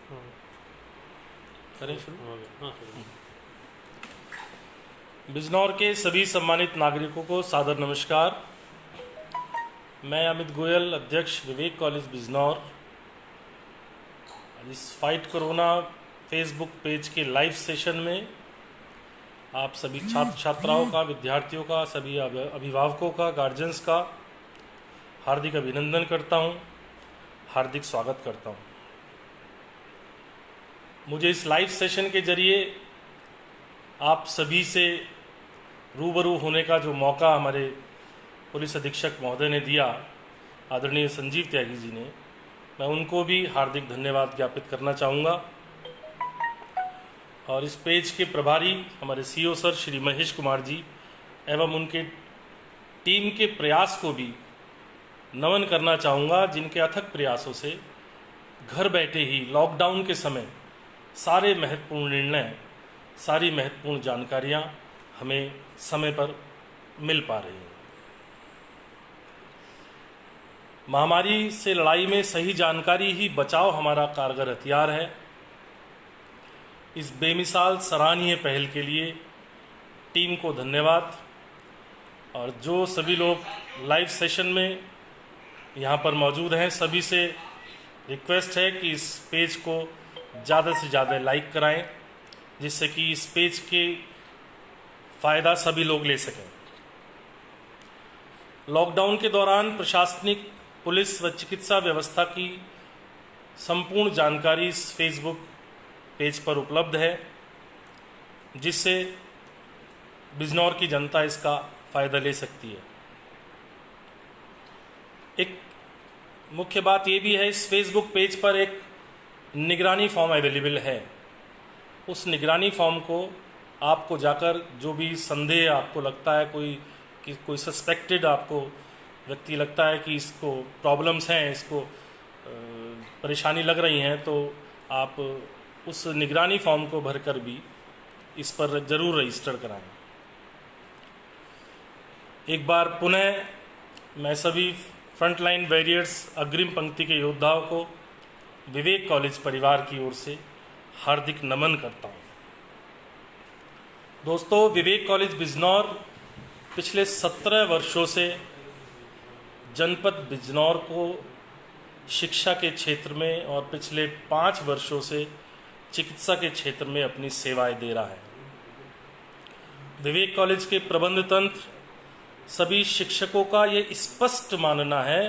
करें शुरू। हाँ, बिजनौर के सभी सम्मानित नागरिकों को सादर नमस्कार। मैं अमित गोयल, अध्यक्ष विवेक कॉलेज बिजनौर, इस फाइट कोरोना फेसबुक पेज के लाइव सेशन में आप सभी छात्र छात्राओं का, विद्यार्थियों का, सभी अभिभावकों का, गार्जियंस का हार्दिक अभिनंदन करता हूं, हार्दिक स्वागत करता हूं। मुझे इस लाइव सेशन के जरिए आप सभी से रूबरू होने का जो मौका हमारे पुलिस अधीक्षक महोदय ने दिया, आदरणीय संजीव त्यागी जी ने, मैं उनको भी हार्दिक धन्यवाद ज्ञापित करना चाहूँगा। और इस पेज के प्रभारी हमारे सीओ सर श्री महेश कुमार जी एवं उनके टीम के प्रयास को भी नमन करना चाहूँगा, जिनके अथक प्रयासों से घर बैठे ही लॉकडाउन के समय सारे महत्वपूर्ण निर्णय, सारी महत्वपूर्ण जानकारियाँ हमें समय पर मिल पा रही हैं। महामारी से लड़ाई में सही जानकारी ही बचाव हमारा कारगर हथियार है। इस बेमिसाल सराहनीय पहल के लिए टीम को धन्यवाद। और जो सभी लोग लाइव सेशन में यहाँ पर मौजूद हैं, सभी से रिक्वेस्ट है कि इस पेज को ज़्यादा से ज़्यादा लाइक कराएं, जिससे कि इस पेज के फ़ायदा सभी लोग ले सकें। लॉकडाउन के दौरान प्रशासनिक, पुलिस व चिकित्सा व्यवस्था की संपूर्ण जानकारी इस फेसबुक पेज पर उपलब्ध है, जिससे बिजनौर की जनता इसका फ़ायदा ले सकती है। एक मुख्य बात ये भी है, इस फेसबुक पेज पर एक निगरानी फॉर्म अवेलेबल है। उस निगरानी फॉर्म को आपको जाकर, जो भी संदेह आपको लगता है, कोई सस्पेक्टेड आपको व्यक्ति लगता है कि इसको प्रॉब्लम्स हैं, इसको परेशानी लग रही हैं, तो आप उस निगरानी फॉर्म को भरकर भी इस पर ज़रूर रजिस्टर कराएं। एक बार पुनः मैं सभी फ्रंटलाइन वॉरियर्स, अग्रिम पंक्ति के योद्धाओं को विवेक कॉलेज परिवार की ओर से हार्दिक नमन करता हूँ। दोस्तों, विवेक कॉलेज बिजनौर पिछले 17 वर्षों से जनपद बिजनौर को शिक्षा के क्षेत्र में और पिछले 5 वर्षों से चिकित्सा के क्षेत्र में अपनी सेवाएं दे रहा है। विवेक कॉलेज के प्रबंध तंत्र, सभी शिक्षकों का ये स्पष्ट मानना है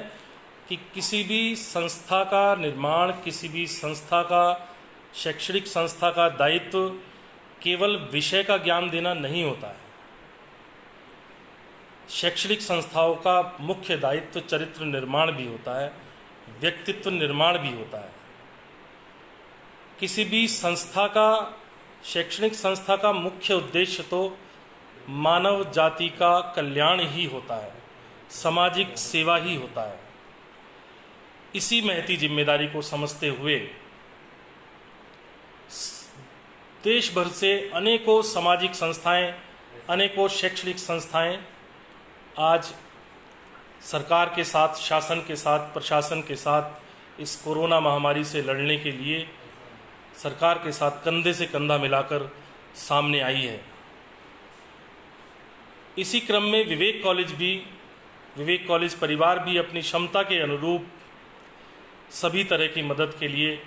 कि किसी भी संस्था का निर्माण, किसी भी संस्था का, शैक्षणिक संस्था का दायित्व केवल विषय का ज्ञान देना नहीं होता है। शैक्षणिक संस्थाओं का मुख्य दायित्व चरित्र निर्माण भी होता है, व्यक्तित्व निर्माण भी होता है। किसी भी संस्था का, शैक्षणिक संस्था का मुख्य उद्देश्य तो मानव जाति का कल्याण ही होता है, सामाजिक सेवा ही होता है। इसी महती जिम्मेदारी को समझते हुए देश भर से अनेकों सामाजिक संस्थाएं, अनेकों शैक्षणिक संस्थाएं आज सरकार के साथ, शासन के साथ, प्रशासन के साथ इस कोरोना महामारी से लड़ने के लिए सरकार के साथ कंधे से कंधा मिलाकर सामने आई है। इसी क्रम में विवेक कॉलेज परिवार भी अपनी क्षमता के अनुरूप सभी तरह की मदद के लिए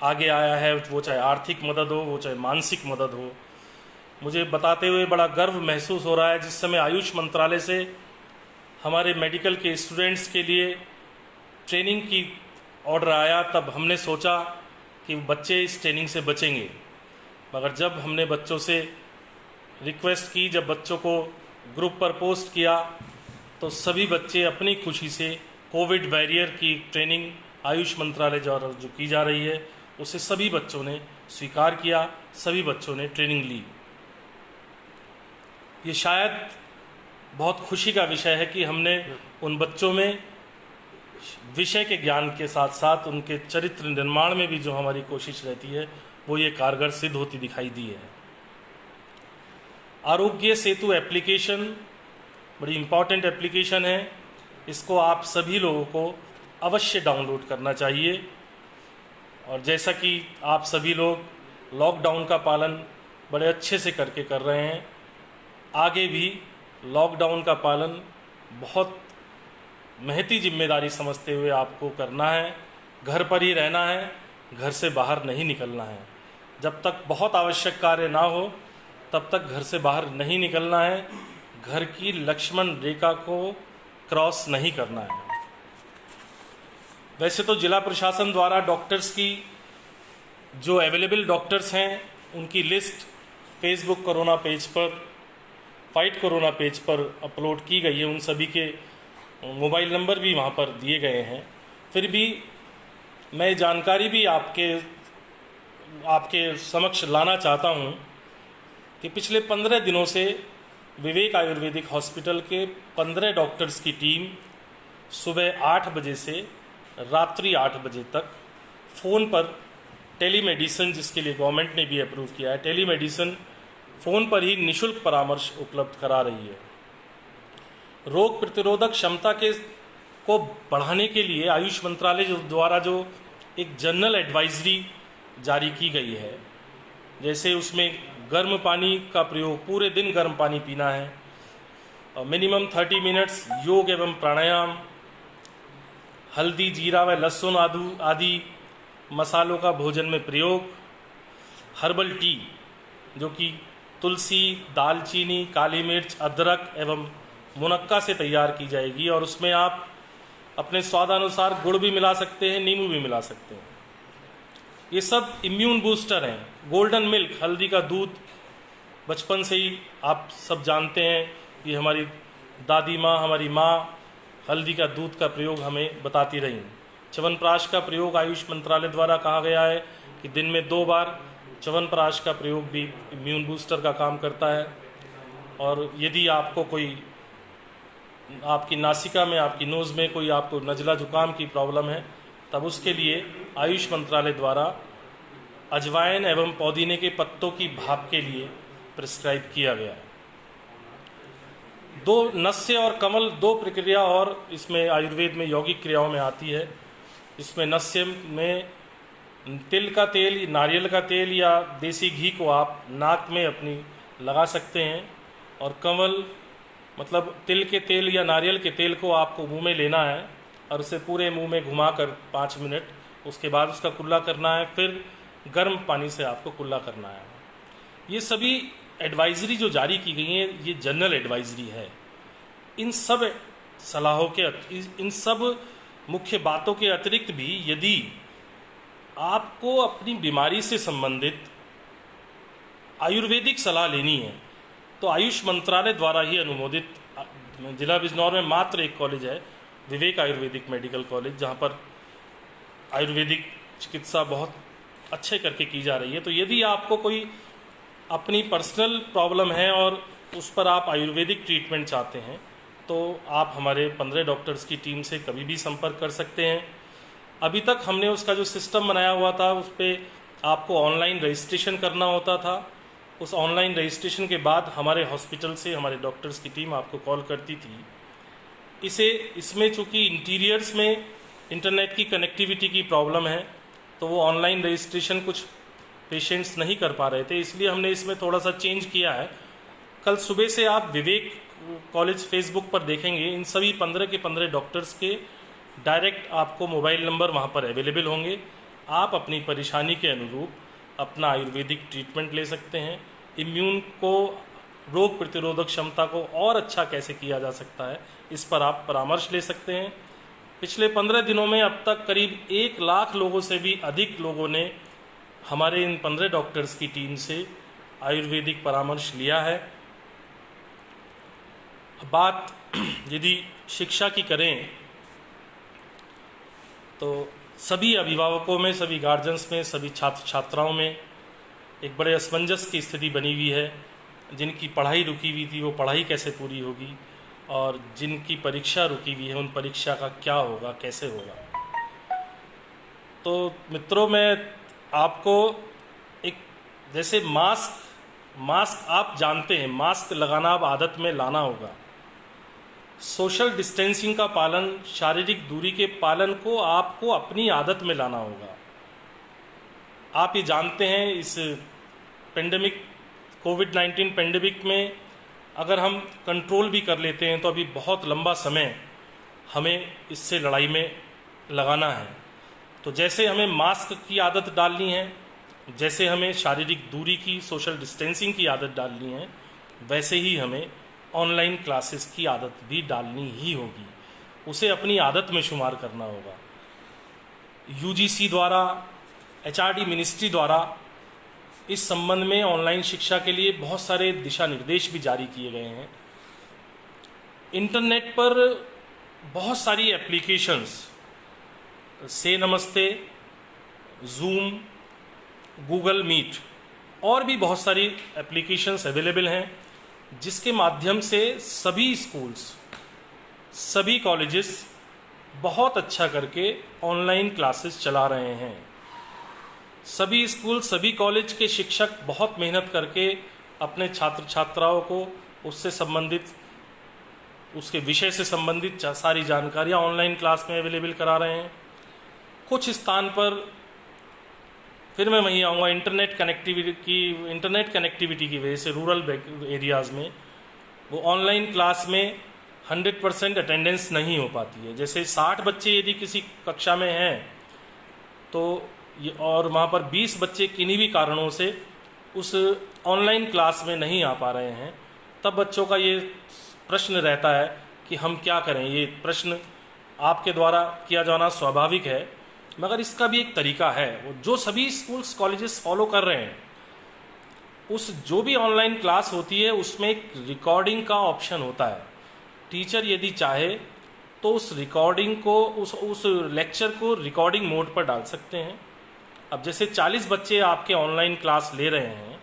आगे आया है, वो चाहे आर्थिक मदद हो, वो चाहे मानसिक मदद हो। मुझे बताते हुए बड़ा गर्व महसूस हो रहा है, जिस समय आयुष मंत्रालय से हमारे मेडिकल के स्टूडेंट्स के लिए ट्रेनिंग की ऑर्डर आया, तब हमने सोचा कि बच्चे इस ट्रेनिंग से बचेंगे। मगर जब हमने बच्चों से रिक्वेस्ट की, जब बच्चों को ग्रुप पर पोस्ट किया, तो सभी बच्चे अपनी खुशी से कोविड वॉरियर की ट्रेनिंग आयुष मंत्रालय द्वारा जो की जा रही है, उसे सभी बच्चों ने स्वीकार किया, सभी बच्चों ने ट्रेनिंग ली। ये शायद बहुत खुशी का विषय है कि हमने उन बच्चों में विषय के ज्ञान के साथ साथ उनके चरित्र निर्माण में भी जो हमारी कोशिश रहती है, वो ये कारगर सिद्ध होती दिखाई दी है। आरोग्य सेतु एप्लीकेशन बड़ी इम्पॉर्टेंट एप्लीकेशन है, इसको आप सभी लोगों को अवश्य डाउनलोड करना चाहिए। और जैसा कि आप सभी लोग लॉकडाउन का पालन बड़े अच्छे से करके कर रहे हैं, आगे भी लॉकडाउन का पालन बहुत महती जिम्मेदारी समझते हुए आपको करना है। घर पर ही रहना है, घर से बाहर नहीं निकलना है। जब तक बहुत आवश्यक कार्य ना हो तब तक घर से बाहर नहीं निकलना है। घर की लक्ष्मण रेखा को क्रॉस नहीं करना है। वैसे तो जिला प्रशासन द्वारा डॉक्टर्स की जो अवेलेबल डॉक्टर्स हैं उनकी लिस्ट फेसबुक कोरोना पेज पर, फाइट कोरोना पेज पर अपलोड की गई है। उन सभी के मोबाइल नंबर भी वहाँ पर दिए गए हैं। फिर भी मैं जानकारी भी आपके समक्ष लाना चाहता हूँ कि पिछले 15 दिनों से विवेक आयुर्वेदिक हॉस्पिटल के 15 डॉक्टर्स की टीम सुबह 8 बजे से रात्रि 8 बजे तक फ़ोन पर टेलीमेडिसिन, जिसके लिए गवर्नमेंट ने भी अप्रूव किया है, टेलीमेडिसिन फ़ोन पर ही निःशुल्क परामर्श उपलब्ध करा रही है। रोग प्रतिरोधक क्षमता को बढ़ाने के लिए आयुष मंत्रालय द्वारा जो एक जनरल एडवाइजरी जारी की गई है, जैसे उसमें गर्म पानी का प्रयोग, पूरे दिन गर्म पानी पीना है, और मिनिमम 30 मिनट्स योग एवं प्राणायाम, हल्दी, जीरा व लहसुन आदि मसालों का भोजन में प्रयोग, हर्बल टी जो कि तुलसी, दालचीनी, काली मिर्च, अदरक एवं मुनक्का से तैयार की जाएगी, और उसमें आप अपने स्वादानुसार गुड़ भी मिला सकते हैं, नींबू भी मिला सकते हैं। ये सब इम्यून बूस्टर हैं। गोल्डन मिल्क, हल्दी का दूध, बचपन से ही आप सब जानते हैं, ये हमारी दादी माँ, हमारी माँ हल्दी का दूध का प्रयोग हमें बताती रही। च्यवनप्राश का प्रयोग आयुष मंत्रालय द्वारा कहा गया है कि दिन में 2 बार च्यवनप्राश का प्रयोग भी इम्यून बूस्टर का काम करता है। और यदि आपको कोई, आपकी नासिका में, आपकी नोज़ में कोई आपको नज़ला जुकाम की प्रॉब्लम है, तब उसके लिए आयुष मंत्रालय द्वारा अजवाइन एवं पुदीने के पत्तों की भाप के लिए प्रिस्क्राइब किया गया है। 2 नस्य और कमल 2 प्रक्रिया और इसमें आयुर्वेद में यौगिक क्रियाओं में आती है। इसमें नस्य में तिल का तेल, नारियल का तेल या देसी घी को आप नाक में अपनी लगा सकते हैं, और कमल मतलब तिल के तेल या नारियल के तेल को आपको मुंह में लेना है और उसे पूरे मुंह में घुमाकर 5 मिनट, उसके बाद उसका कुल्ला करना है, फिर गर्म पानी से आपको कुल्ला करना है। ये सभी एडवाइजरी जो जारी की गई हैं, ये जनरल एडवाइजरी है। इन सब सलाहों के, इन सब मुख्य बातों के अतिरिक्त भी यदि आपको अपनी बीमारी से संबंधित आयुर्वेदिक सलाह लेनी है तो आयुष मंत्रालय द्वारा ही अनुमोदित जिला बिजनौर में मात्र एक कॉलेज है, विवेक आयुर्वेदिक मेडिकल कॉलेज, जहाँ पर आयुर्वेदिक चिकित्सा बहुत अच्छे करके की जा रही है। तो यदि आपको कोई अपनी पर्सनल प्रॉब्लम है और उस पर आप आयुर्वेदिक ट्रीटमेंट चाहते हैं तो आप हमारे 15 डॉक्टर्स की टीम से कभी भी संपर्क कर सकते हैं। अभी तक हमने उसका जो सिस्टम बनाया हुआ था उस पर आपको ऑनलाइन रजिस्ट्रेशन करना होता था। उस ऑनलाइन रजिस्ट्रेशन के बाद हमारे हॉस्पिटल से हमारे डॉक्टर्स की टीम आपको कॉल करती थी। इसमें चूँकि इंटीरियर्स में इंटरनेट की कनेक्टिविटी की प्रॉब्लम है तो वो ऑनलाइन रजिस्ट्रेशन कुछ पेशेंट्स नहीं कर पा रहे थे, इसलिए हमने इसमें थोड़ा सा चेंज किया है। कल सुबह से आप विवेक कॉलेज फेसबुक पर देखेंगे, इन सभी 15 के 15 डॉक्टर्स के डायरेक्ट आपको मोबाइल नंबर वहाँ पर अवेलेबल होंगे। आप अपनी परेशानी के अनुरूप अपना आयुर्वेदिक ट्रीटमेंट ले सकते हैं। इम्यून को, रोग प्रतिरोधक क्षमता को और अच्छा कैसे किया जा सकता है, इस पर आप परामर्श ले सकते हैं। पिछले 15 दिनों में अब तक करीब 1 लाख लोगों से भी अधिक लोगों ने हमारे इन 15 डॉक्टर्स की टीम से आयुर्वेदिक परामर्श लिया है। बात यदि शिक्षा की करें तो सभी अभिभावकों में, सभी गार्जियंस में, सभी छात्र छात्राओं में एक बड़े असमंजस की स्थिति बनी हुई है। जिनकी पढ़ाई रुकी हुई थी वो पढ़ाई कैसे पूरी होगी, और जिनकी परीक्षा रुकी हुई है उन परीक्षा का क्या होगा, कैसे होगा। तो मित्रों, मैं आपको एक, जैसे मास्क आप जानते हैं, मास्क लगाना अब आदत में लाना होगा। सोशल डिस्टेंसिंग का पालन, शारीरिक दूरी के पालन को आपको अपनी आदत में लाना होगा। आप ये जानते हैं इस पेंडेमिक कोविड-19 पेंडेमिक में अगर हम कंट्रोल भी कर लेते हैं तो अभी बहुत लंबा समय हमें इससे लड़ाई में लगाना है। तो जैसे हमें मास्क की आदत डालनी है, जैसे हमें शारीरिक दूरी की सोशल डिस्टेंसिंग की आदत डालनी है, वैसे ही हमें ऑनलाइन क्लासेस की आदत भी डालनी ही होगी। उसे अपनी आदत में शुमार करना होगा। यूजीसी द्वारा, एचआरडी मिनिस्ट्री द्वारा इस संबंध में ऑनलाइन शिक्षा के लिए बहुत सारे दिशा निर्देश भी जारी किए गए हैं। इंटरनेट पर बहुत सारी एप्लीकेशंस, से नमस्ते, जूम, गूगल मीट और भी बहुत सारी एप्लीकेशंस अवेलेबल हैं, जिसके माध्यम से सभी स्कूल्स, सभी कॉलेजेस बहुत अच्छा करके ऑनलाइन क्लासेस चला रहे हैं। सभी स्कूल, सभी कॉलेज के शिक्षक बहुत मेहनत करके अपने छात्र छात्राओं को उससे संबंधित, उसके विषय से संबंधित सारी जानकारियाँ ऑनलाइन क्लास में अवेलेबल करा रहे हैं। कुछ स्थान पर, फिर मैं वहीं आऊँगा, इंटरनेट कनेक्टिविटी की वजह से रूरल एरियाज़ में वो ऑनलाइन क्लास में 100% अटेंडेंस नहीं हो पाती है। जैसे 60 बच्चे यदि किसी कक्षा में हैं तो ये, और वहाँ पर 20 बच्चे किन्हीं भी कारणों से उस ऑनलाइन क्लास में नहीं आ पा रहे हैं, तब बच्चों का ये प्रश्न रहता है कि हम क्या करें। ये प्रश्न आपके द्वारा किया जाना स्वाभाविक है, मगर इसका भी एक तरीका है जो सभी स्कूल्स कॉलेजेस फॉलो कर रहे हैं। उस जो भी ऑनलाइन क्लास होती है उसमें एक रिकॉर्डिंग का ऑप्शन होता है। टीचर यदि चाहे तो उस रिकॉर्डिंग को, उस लेक्चर को रिकॉर्डिंग मोड पर डाल सकते हैं। अब जैसे 40 बच्चे आपके ऑनलाइन क्लास ले रहे हैं,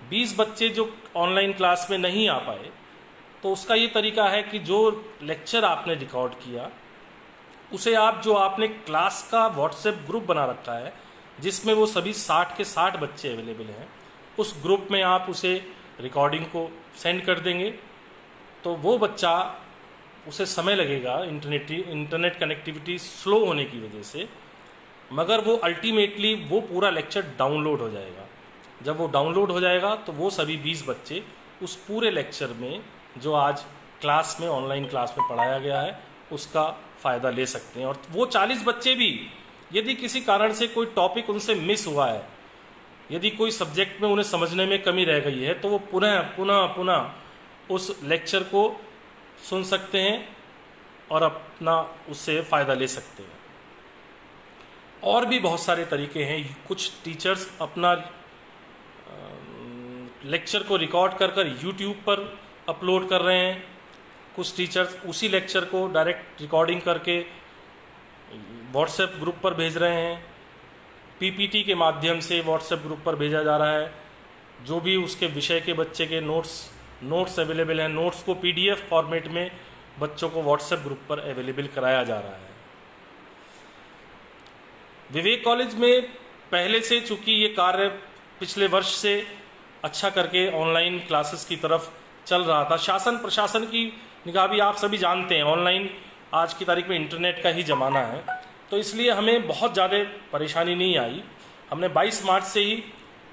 20 बच्चे जो ऑनलाइन क्लास में नहीं आ पाए, तो उसका ये तरीका है कि जो लेक्चर आपने रिकॉर्ड किया उसे आप, जो आपने क्लास का व्हाट्सएप ग्रुप बना रखा है जिसमें वो सभी 60 के 60 बच्चे अवेलेबल हैं, उस ग्रुप में आप उसे रिकॉर्डिंग को सेंड कर देंगे। तो वो बच्चा, उसे समय लगेगा इंटरनेट कनेक्टिविटी स्लो होने की वजह से, मगर वो अल्टीमेटली वो पूरा लेक्चर डाउनलोड हो जाएगा। जब वो डाउनलोड हो जाएगा तो वो सभी 20 बच्चे उस पूरे लेक्चर में जो आज क्लास में, ऑनलाइन क्लास में पढ़ाया गया है, उसका फ़ायदा ले सकते हैं। और वो 40 बच्चे भी यदि किसी कारण से कोई टॉपिक उनसे मिस हुआ है, यदि कोई सब्जेक्ट में उन्हें समझने में कमी रह गई है, तो वो पुनः उस लेक्चर को सुन सकते हैं और अपना उससे फ़ायदा ले सकते हैं। और भी बहुत सारे तरीके हैं। कुछ टीचर्स अपना लेक्चर को रिकॉर्ड कर यूट्यूब पर अपलोड कर रहे हैं। कुछ टीचर्स उसी लेक्चर को डायरेक्ट रिकॉर्डिंग करके व्हाट्सएप ग्रुप पर भेज रहे हैं। पीपीटी के माध्यम से व्हाट्सएप ग्रुप पर भेजा जा रहा है। जो भी उसके विषय के बच्चे के नोट्स अवेलेबल हैं, नोट्स को पीडीएफ फॉर्मेट में बच्चों को व्हाट्सएप ग्रुप पर अवेलेबल कराया जा रहा है। विवेक कॉलेज में पहले से, चूंकि ये कार्य पिछले वर्ष से अच्छा करके ऑनलाइन क्लासेस की तरफ चल रहा था, शासन प्रशासन की निगाह भी आप सभी जानते हैं, ऑनलाइन आज की तारीख में इंटरनेट का ही ज़माना है, तो इसलिए हमें बहुत ज़्यादा परेशानी नहीं आई। हमने 22 मार्च से ही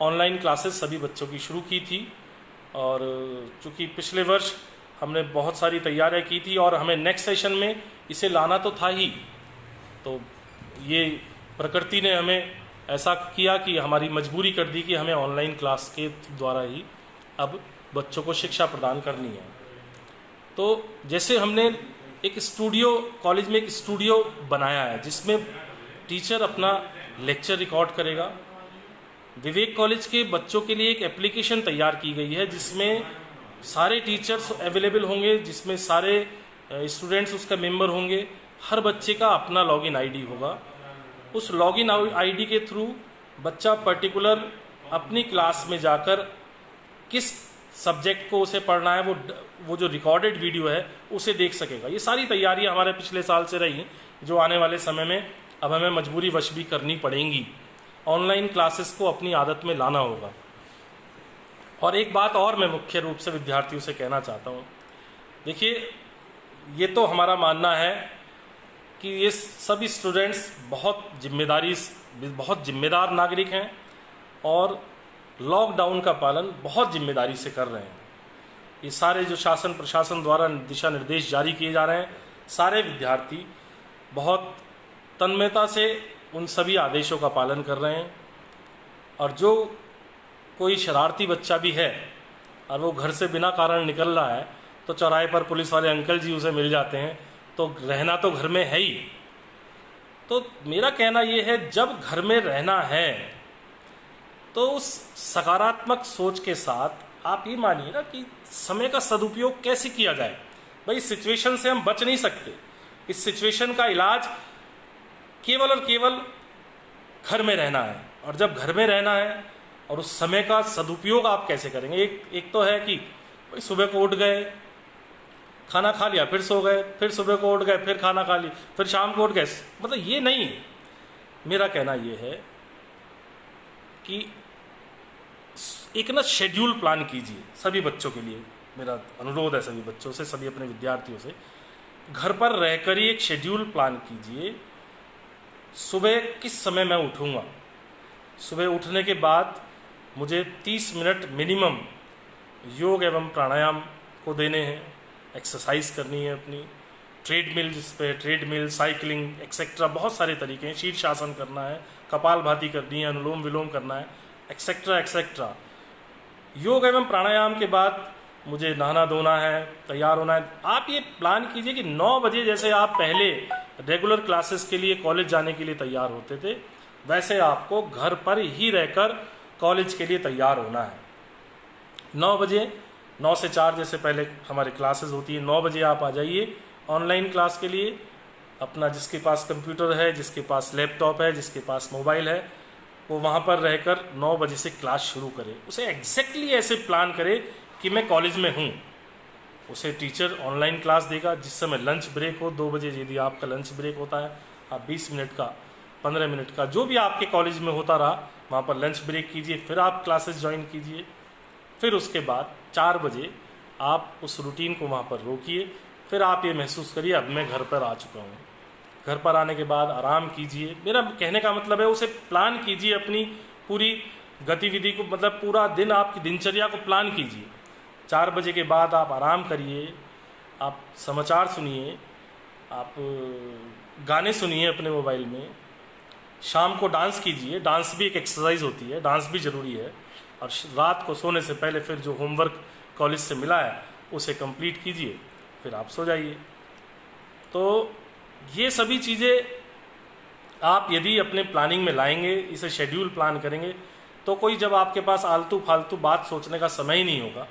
ऑनलाइन क्लासेस सभी बच्चों की शुरू की थी। और चूँकि पिछले वर्ष हमने बहुत सारी तैयारियां की थी और हमें नेक्स्ट सेशन में इसे लाना तो था ही, तो ये प्रकृति ने हमें ऐसा किया कि हमारी मजबूरी कर दी कि हमें ऑनलाइन क्लास के द्वारा ही अब बच्चों को शिक्षा प्रदान करनी है। तो जैसे हमने एक स्टूडियो, कॉलेज में एक स्टूडियो बनाया है जिसमें टीचर अपना लेक्चर रिकॉर्ड करेगा। विवेक कॉलेज के बच्चों के लिए एक एप्लीकेशन तैयार की गई है जिसमें सारे टीचर्स अवेलेबल होंगे, जिसमें सारे स्टूडेंट्स उसका मेंबर होंगे। हर बच्चे का अपना लॉगिन आईडी होगा। उस लॉगिन आईडी के थ्रू बच्चा पर्टिकुलर अपनी क्लास में जाकर किस सब्जेक्ट को उसे पढ़ना है, वो जो रिकॉर्डेड वीडियो है उसे देख सकेगा। ये सारी तैयारियां हमारे पिछले साल से रही, जो आने वाले समय में अब हमें मजबूरी वश भी करनी पड़ेंगी। ऑनलाइन क्लासेस को अपनी आदत में लाना होगा। और एक बात और मैं मुख्य रूप से विद्यार्थियों से कहना चाहता हूँ, देखिए ये तो हमारा मानना है कि ये सभी स्टूडेंट्स बहुत जिम्मेदार नागरिक हैं। और लॉकडाउन का पालन बहुत जिम्मेदारी से कर रहे हैं। ये सारे जो शासन प्रशासन द्वारा दिशा निर्देश जारी किए जा रहे हैं, सारे विद्यार्थी बहुत तन्मयता से उन सभी आदेशों का पालन कर रहे हैं। और जो कोई शरारती बच्चा भी है और वो घर से बिना कारण निकल रहा है, तो चौराहे पर पुलिस वाले अंकल जी उसे मिल जाते हैं, तो रहना तो घर में है ही। तो मेरा कहना ये है, जब घर में रहना है तो उस सकारात्मक सोच के साथ आप ये मानिए ना कि समय का सदुपयोग कैसे किया जाए। भाई, इस सिचुएशन से हम बच नहीं सकते। इस सिचुएशन का इलाज केवल और केवल घर में रहना है। और जब घर में रहना है और उस समय का सदुपयोग आप कैसे करेंगे। एक तो है कि भाई सुबह को उठ गए, खाना खा लिया, फिर सो गए, फिर सुबह को उठ गए, फिर खाना खा लिया, फिर शाम को उठ गए। मतलब ये नहीं है। मेरा कहना ये है कि एक ना शेड्यूल प्लान कीजिए सभी बच्चों के लिए। मेरा अनुरोध है सभी बच्चों से, सभी अपने विद्यार्थियों से, घर पर रहकर ही एक शेड्यूल प्लान कीजिए। सुबह किस समय मैं उठूँगा, सुबह उठने के बाद मुझे 30 मिनट मिनिमम योग एवं प्राणायाम को देने हैं, एक्सरसाइज करनी है अपनी, ट्रेडमिल जिस पे ट्रेडमिल, साइकिलिंग एक्सेट्रा, बहुत सारे तरीके हैं। शीर्षासन करना है, कपालभाति करनी है, अनुलोम विलोम करना है, एक्सेट्रा एक्सेट्रा। योग एवं प्राणायाम के बाद मुझे नहाना धोना है, तैयार होना है। आप ये प्लान कीजिए कि 9 बजे जैसे आप पहले रेगुलर क्लासेस के लिए कॉलेज जाने के लिए तैयार होते थे, वैसे आपको घर पर ही रहकर कॉलेज के लिए तैयार होना है। 9 बजे, 9 से 4 जैसे पहले हमारी क्लासेस होती है, 9 बजे आप आ जाइए ऑनलाइन क्लास के लिए। अपना जिसके पास कंप्यूटर है, जिसके पास लैपटॉप है, जिसके पास मोबाइल है, वो वहाँ पर रहकर 9 बजे से क्लास शुरू करे। उसे एग्जैक्टली ऐसे प्लान करे कि मैं कॉलेज में हूँ। उसे टीचर ऑनलाइन क्लास देगा, जिस समय लंच ब्रेक हो 2 बजे, यदि आपका लंच ब्रेक होता है, आप 20 मिनट का, 15 मिनट का, जो भी आपके कॉलेज में होता रहा, वहाँ पर लंच ब्रेक कीजिए, फिर आप क्लासेस ज्वाइन कीजिए। फिर उसके बाद 4 बजे आप उस रूटीन को वहाँ पर रोकिए। फिर आप ये महसूस करिए अब मैं घर पर आ चुका हूँ। घर पर आने के बाद आराम कीजिए। मेरा कहने का मतलब है, उसे प्लान कीजिए अपनी पूरी गतिविधि को, मतलब पूरा दिन आपकी दिनचर्या को प्लान कीजिए। 4 बजे के बाद आप आराम करिए, आप समाचार सुनिए, आप गाने सुनिए अपने मोबाइल में। शाम को डांस कीजिए, डांस भी एक एक्सरसाइज होती है, डांस भी ज़रूरी है। और रात को सोने से पहले फिर जो होमवर्क कॉलेज से मिला है उसे कंप्लीट कीजिए, फिर आप सो जाइए। तो ये सभी चीज़ें आप यदि अपने प्लानिंग में लाएंगे, इसे शेड्यूल प्लान करेंगे, तो कोई जब आपके पास आलतू फालतू बात सोचने का समय ही नहीं होगा,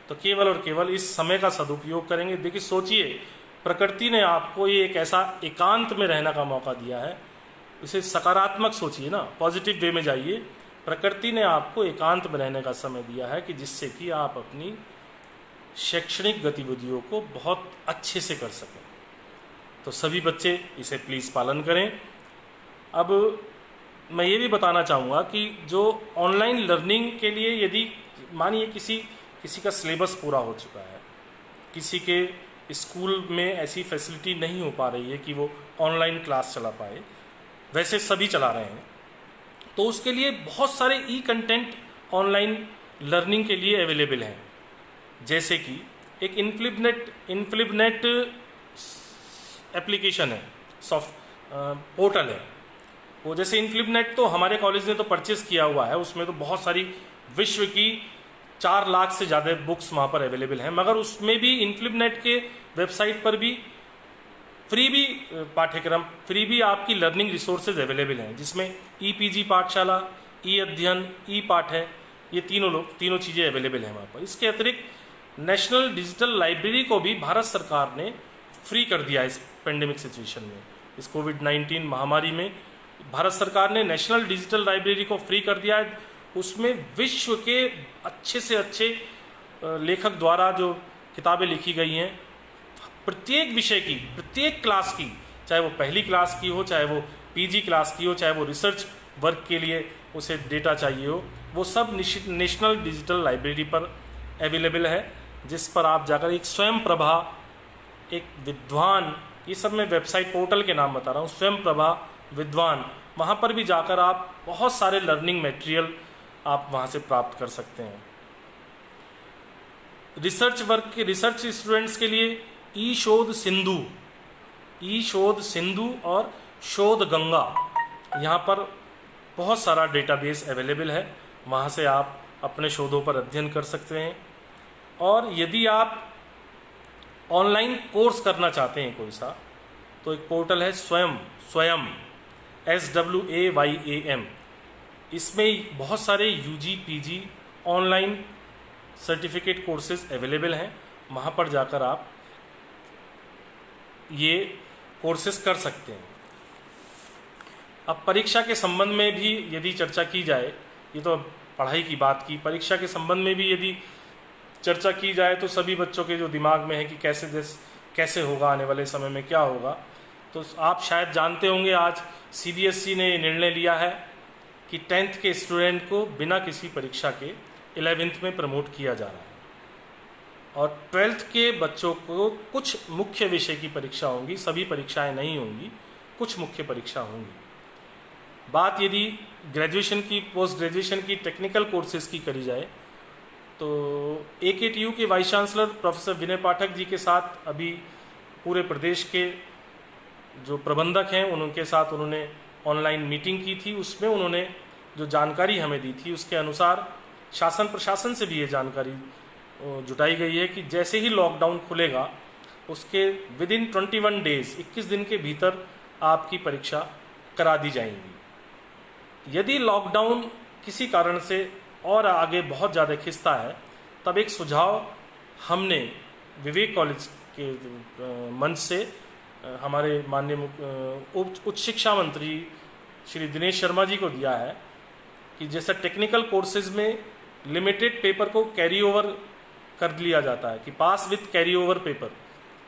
तो केवल और केवल इस समय का सदुपयोग करेंगे। देखिए, सोचिए, प्रकृति ने आपको ये एक ऐसा एकांत में रहने का मौका दिया है। इसे सकारात्मक सोचिए ना, पॉजिटिव वे में जाइए। प्रकृति ने आपको एकांत में रहने का समय दिया है कि जिससे कि आप अपनी शैक्षणिक गतिविधियों को बहुत अच्छे से कर सकें। तो सभी बच्चे इसे प्लीज़ पालन करें। अब मैं ये भी बताना चाहूँगा कि जो ऑनलाइन लर्निंग के लिए, यदि मानिए किसी का सिलेबस पूरा हो चुका है, किसी के स्कूल में ऐसी फैसिलिटी नहीं हो पा रही है कि वो ऑनलाइन क्लास चला पाए, वैसे सभी चला रहे हैं, तो उसके लिए बहुत सारे ई कंटेंट ऑनलाइन लर्निंग के लिए अवेलेबल हैं। जैसे कि एक इनफ्लिबनेट एप्लीकेशन है, सॉफ्ट पोर्टल है वो। जैसे इनफ्लिबनेट तो हमारे कॉलेज ने तो परचेस किया हुआ है, उसमें तो बहुत सारी विश्व की 4 लाख से ज़्यादा बुक्स वहाँ पर अवेलेबल हैं। मगर उसमें भी इनफ्लिबनेट के वेबसाइट पर भी फ्री भी पाठ्यक्रम, फ्री भी आपकी लर्निंग रिसोर्सेज अवेलेबल हैं, जिसमें ई-पीजी पाठशाला, ई अध्ययन, ई पाठ है, ये तीनों चीज़ें अवेलेबल हैं वहाँ पर। इसके अतिरिक्त नेशनल डिजिटल लाइब्रेरी को भी भारत सरकार ने फ्री कर दिया इस पेंडेमिक सिचुएशन में। इस कोविड-19 महामारी में भारत सरकार ने नेशनल डिजिटल लाइब्रेरी को फ्री कर दिया है। उसमें विश्व के अच्छे से अच्छे लेखक द्वारा जो किताबें लिखी गई हैं, प्रत्येक विषय की, प्रत्येक क्लास की, चाहे वो पहली क्लास की हो, चाहे वो पीजी क्लास की हो, चाहे वो रिसर्च वर्क के लिए उसे डेटा चाहिए हो, वो सब नेशनल डिजिटल लाइब्रेरी पर अवेलेबल है, जिस पर आप जाकर एक स्वयं प्रभा, एक विद्वान, ये सब मैं वेबसाइट पोर्टल के नाम बता रहा हूँ, स्वयं प्रभा, विद्वान, वहाँ पर भी जाकर आप बहुत सारे लर्निंग मटेरियल आप वहाँ से प्राप्त कर सकते हैं। रिसर्च वर्क के रिसर्च स्टूडेंट्स के लिए ई शोध सिंधु और शोध गंगा, यहाँ पर बहुत सारा डेटाबेस अवेलेबल है, वहाँ से आप अपने शोधों पर अध्ययन कर सकते हैं। और यदि आप ऑनलाइन कोर्स करना चाहते हैं कोई सा, तो एक पोर्टल है स्वयं SWAYAM, इसमें बहुत सारे UG PG online certificate courses available हैं, वहाँ पर जाकर आप ये कोर्सेज कर सकते हैं। अब परीक्षा के संबंध में भी यदि चर्चा की जाए, ये तो पढ़ाई की बात की, परीक्षा के संबंध में भी यदि चर्चा की जाए तो सभी बच्चों के जो दिमाग में है कि कैसे होगा, आने वाले समय में क्या होगा, तो आप शायद जानते होंगे आज CBSE ने निर्णय लिया है कि 10th के स्टूडेंट को बिना किसी परीक्षा के 11th में प्रमोट किया जा रहा है, और 12th के बच्चों को कुछ मुख्य विषय की परीक्षा होंगी, सभी परीक्षाएं नहीं होंगी, कुछ मुख्य परीक्षा होंगी। बात यदि ग्रेजुएशन की, पोस्ट ग्रेजुएशन की, टेक्निकल कोर्सेज की करी जाए तो AKTU के वाइस चांसलर प्रोफेसर विनय पाठक जी के साथ अभी पूरे प्रदेश के जो प्रबंधक हैं उनके साथ उन्होंने ऑनलाइन मीटिंग की थी। उसमें उन्होंने जो जानकारी हमें दी थी उसके अनुसार शासन प्रशासन से भी ये जानकारी जुटाई गई है कि जैसे ही लॉकडाउन खुलेगा उसके विदिन 21 डेज, 21 दिन के भीतर आपकी परीक्षा करा दी जाएंगी। यदि लॉकडाउन किसी कारण से और आगे बहुत ज़्यादा खिंचता है, तब एक सुझाव हमने विवेक कॉलेज के मंच से हमारे माननीय उच्च शिक्षा मंत्री श्री दिनेश शर्मा जी को दिया है कि जैसे टेक्निकल कोर्सेज में लिमिटेड पेपर को कैरी ओवर कर लिया जाता है कि पास विथ कैरी ओवर पेपर,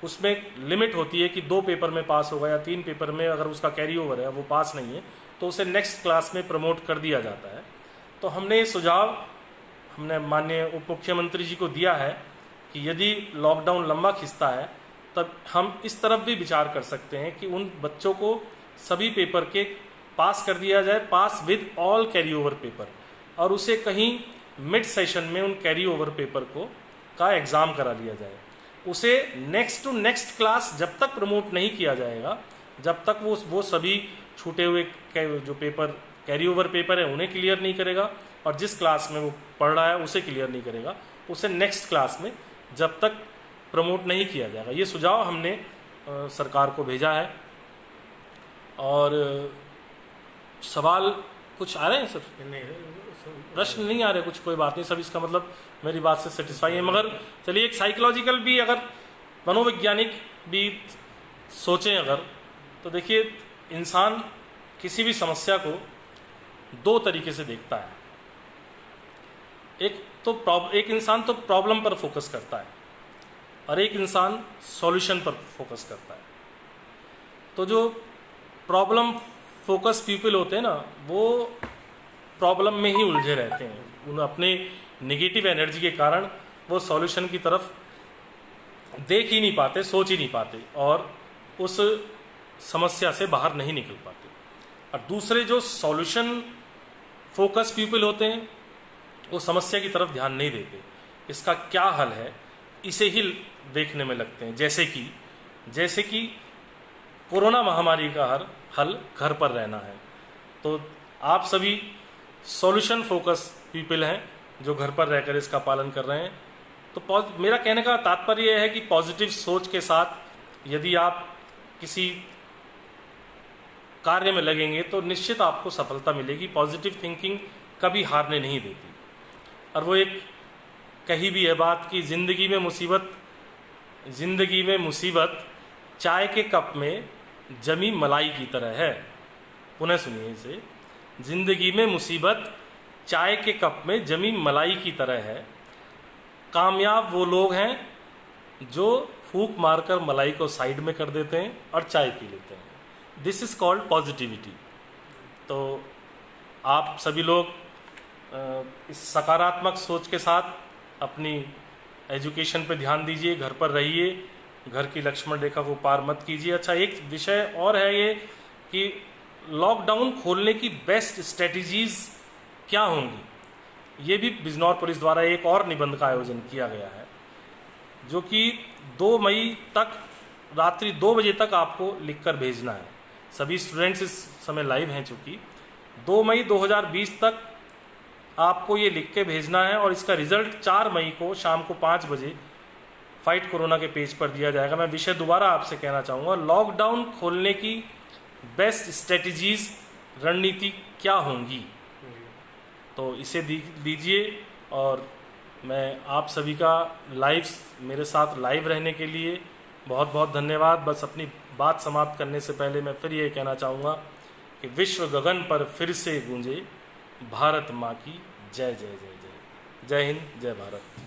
उसमें लिमिट होती है कि 2 पेपर में पास होगा या 3 पेपर में अगर उसका कैरी ओवर है, वो पास नहीं है, तो उसे नेक्स्ट क्लास में प्रमोट कर दिया जाता है। तो हमने ये सुझाव हमने माननीय उप मुख्यमंत्री जी को दिया है कि यदि लॉकडाउन लंबा खिंचता है तब हम इस तरफ भी विचार कर सकते हैं कि उन बच्चों को सभी पेपर के पास कर दिया जाए, pass with all carry over paper, और उसे कहीं मिड सेशन में उन कैरी ओवर पेपर का एग्ज़ाम करा दिया जाए। उसे नेक्स्ट टू नेक्स्ट क्लास जब तक प्रमोट नहीं किया जाएगा, जब तक वो सभी छूटे हुए जो पेपर कैरी ओवर पेपर है उन्हें क्लियर नहीं करेगा, और जिस क्लास में वो पढ़ रहा है उसे क्लियर नहीं करेगा, उसे नेक्स्ट क्लास में जब तक प्रमोट नहीं किया जाएगा। ये सुझाव हमने सरकार को भेजा है। और सवाल कुछ आ रहे हैं सर? प्रश्न नहीं आ रहे कुछ, कोई बात नहीं सब, इसका मतलब मेरी बात से सेटिस्फाई है। मगर चलिए एक साइकोलॉजिकल भी, अगर मनोवैज्ञानिक भी सोचें अगर, तो देखिए इंसान किसी भी समस्या को 2 तरीके से देखता है। एक इंसान तो प्रॉब्लम पर फोकस करता है और एक इंसान सॉल्यूशन पर फोकस करता है। तो जो प्रॉब्लम फोकस पीपल होते हैं ना, वो प्रॉब्लम में ही उलझे रहते हैं, उन अपने नेगेटिव एनर्जी के कारण वो सॉल्यूशन की तरफ देख ही नहीं पाते, सोच ही नहीं पाते और उस समस्या से बाहर नहीं निकल पाते। और दूसरे जो सॉल्यूशन फोकस पीपल होते हैं वो समस्या की तरफ ध्यान नहीं देते, इसका क्या हल है इसे ही देखने में लगते हैं। जैसे कि कोरोना महामारी का हल घर पर रहना है, तो आप सभी सॉल्यूशन फोकस पीपल हैं जो घर पर रहकर इसका पालन कर रहे हैं। तो मेरा कहने का तात्पर्य यह है कि पॉजिटिव सोच के साथ यदि आप किसी कार्य में लगेंगे तो निश्चित आपको सफलता मिलेगी। पॉजिटिव थिंकिंग कभी हारने नहीं देती। और वो एक कही भी है बात कि जिंदगी में मुसीबत चाय के कप में जमी मलाई की तरह है। पुनः सुनिए इसे, जिंदगी में मुसीबत चाय के कप में जमी मलाई की तरह है। कामयाब वो लोग हैं जो फूंक मारकर मलाई को साइड में कर देते हैं और चाय पी लेते हैं। This is called positivity. तो आप सभी लोग इस सकारात्मक सोच के साथ अपनी एजुकेशन पे ध्यान दीजिए, घर पर रहिए, घर की लक्ष्मण रेखा को पार मत कीजिए। अच्छा, एक विषय और है ये कि लॉकडाउन खोलने की बेस्ट स्ट्रेटजीज क्या होंगी। ये भी बिजनौर पुलिस द्वारा एक और निबंध का आयोजन किया गया है, जो कि 2 मई तक रात्रि 2 बजे तक आपको लिखकर भेजना है। सभी स्टूडेंट्स इस समय लाइव हैं, चूँकि 2 मई 2020 तक आपको ये लिख के भेजना है और इसका रिजल्ट 4 मई को शाम को 5 बजे फाइट कोरोना के पेज पर दिया जाएगा। मैं विषय दोबारा आपसे कहना चाहूँगा, लॉकडाउन खोलने की बेस्ट स्ट्रेटजीज, रणनीति क्या होंगी, तो इसे दीजिए। और मैं आप सभी का मेरे साथ लाइव रहने के लिए बहुत बहुत धन्यवाद। बस अपनी बात समाप्त करने से पहले मैं फिर ये कहना चाहूँगा कि विश्व गगन पर फिर से गूंजे भारत माँ की जय जय जय जय। जय हिंद, जय भारत।